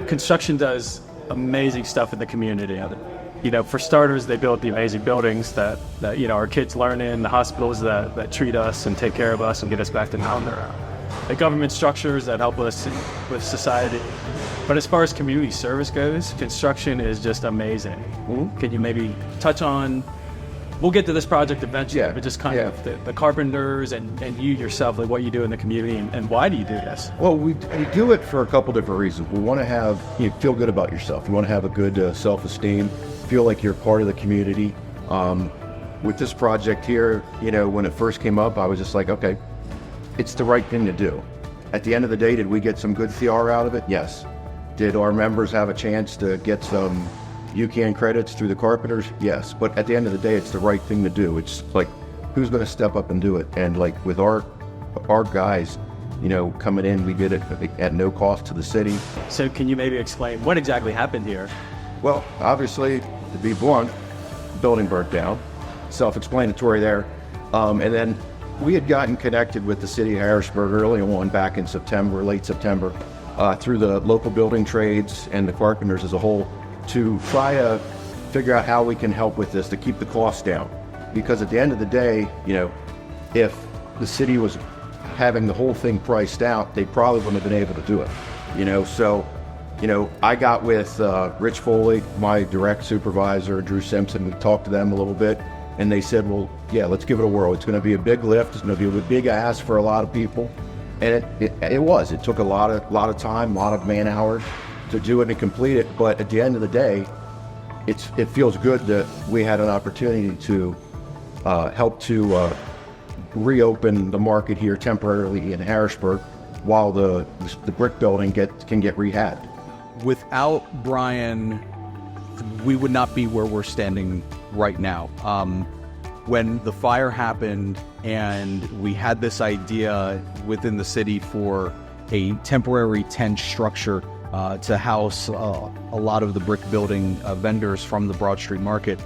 construction does amazing stuff in the community. You know, for starters, they build the amazing buildings that you know, our kids learn in, the hospitals that treat us and take care of us and get us back to normal. The government structures that help us with society. But as far as community service goes, construction is just amazing. Mm-hmm. Can you maybe touch on, we'll get to this project eventually, but just kind of the Carpenters and you yourself, like what you do in the community and why do you do this? Well, we do it for a couple different reasons. We want to have, you know, feel good about yourself. You want to have a good self-esteem, feel like you're part of the community. With this project here, you know, when it first came up, I was just like, okay, it's the right thing to do. At the end of the day, did we get some good CR out of it? Yes. Did our members have a chance to get some UCAN credits through the Carpenters? Yes. But at the end of the day, it's the right thing to do. It's like, who's going to step up and do it? And like with our guys, you know, coming in, we did it at no cost to the city. So can you maybe explain what exactly happened here? Well, obviously, to be blunt, the building burnt down. Self-explanatory there. And then we had gotten connected with the city of Harrisburg early on, back in September, late September, through the local building trades and the Carpenters as a whole, to try to figure out how we can help with this to keep the costs down. Because at the end of the day, you know, if the city was having the whole thing priced out, they probably wouldn't have been able to do it. You know, so, you know, I got with Rich Foley, my direct supervisor, Drew Simpson. We talked to them a little bit, and they said, well, yeah, let's give it a whirl. It's going to be a big lift. It's going to be a big ask for a lot of people. And it was. It took a lot of time, a lot of man hours to do it and complete it. But at the end of the day, it feels good that we had an opportunity to help to reopen the market here temporarily in Harrisburg while the brick building can get rehabbed. Without Brian, we would not be where we're standing right now. When the fire happened and we had this idea within the city for a temporary tent structure to house a lot of the brick building vendors from the Broad Street Market,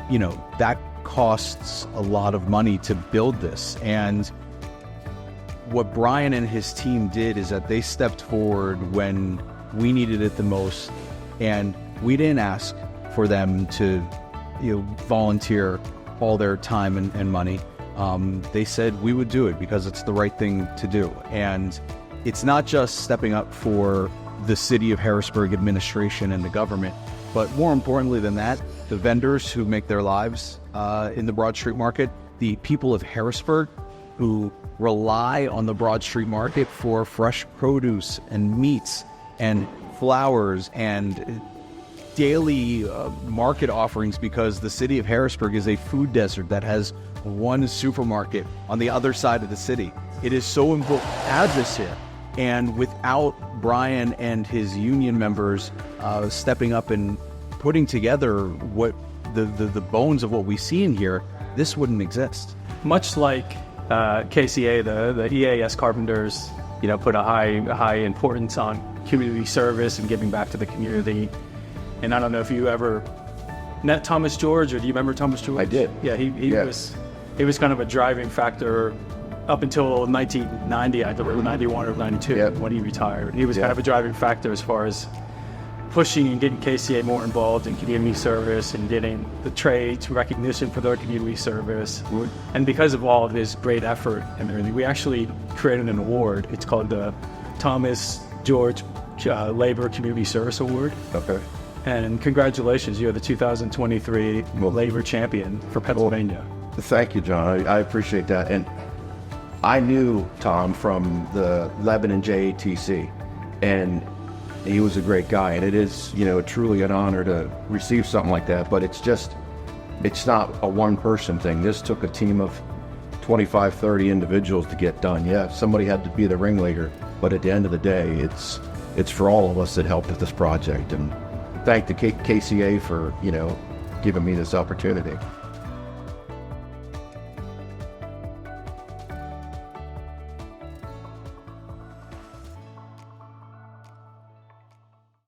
you know, that costs a lot of money to build this. And what Brian and his team did is that they stepped forward when we needed it the most, and we didn't ask for them to, you know, volunteer all their time and money. They said we would do it because it's the right thing to do. And it's not just stepping up for the city of Harrisburg administration and the government, but more importantly than that, the vendors who make their lives in the Broad Street Market, the people of Harrisburg who rely on the Broad Street Market for fresh produce and meats and flowers and daily market offerings, because the city of Harrisburg is a food desert that has one supermarket on the other side of the city. It is so important to have this here. And without Brian and his union members stepping up and putting together what the bones of what we see in here, this wouldn't exist. Much like KCA, the EAS Carpenters, you know, put a high importance on community service and giving back to the community. And I don't know if you ever met Thomas George, or do you remember Thomas George? I did. Yeah, he was kind of a driving factor up until 1990, I believe, 91 or 92, when he retired. He was kind of a driving factor as far as pushing and getting KCA more involved in community service and getting the trades recognition for their community service. And because of all of his great effort and everything, we actually created an award. It's called the Thomas George Labor Community Service Award. Okay. And congratulations, you're the 2023 Labor Champion for Pennsylvania. Thank you, John. I appreciate that. And I knew Tom from the Lebanon JATC, and he was a great guy. And it is, you know, truly an honor to receive something like that. But it's not a one-person thing. This took a team of 25, 30 individuals to get done. Yeah, somebody had to be the ringleader. But at the end of the day, it's for all of us that helped with this project. And thank the KCA for, you know, giving me this opportunity.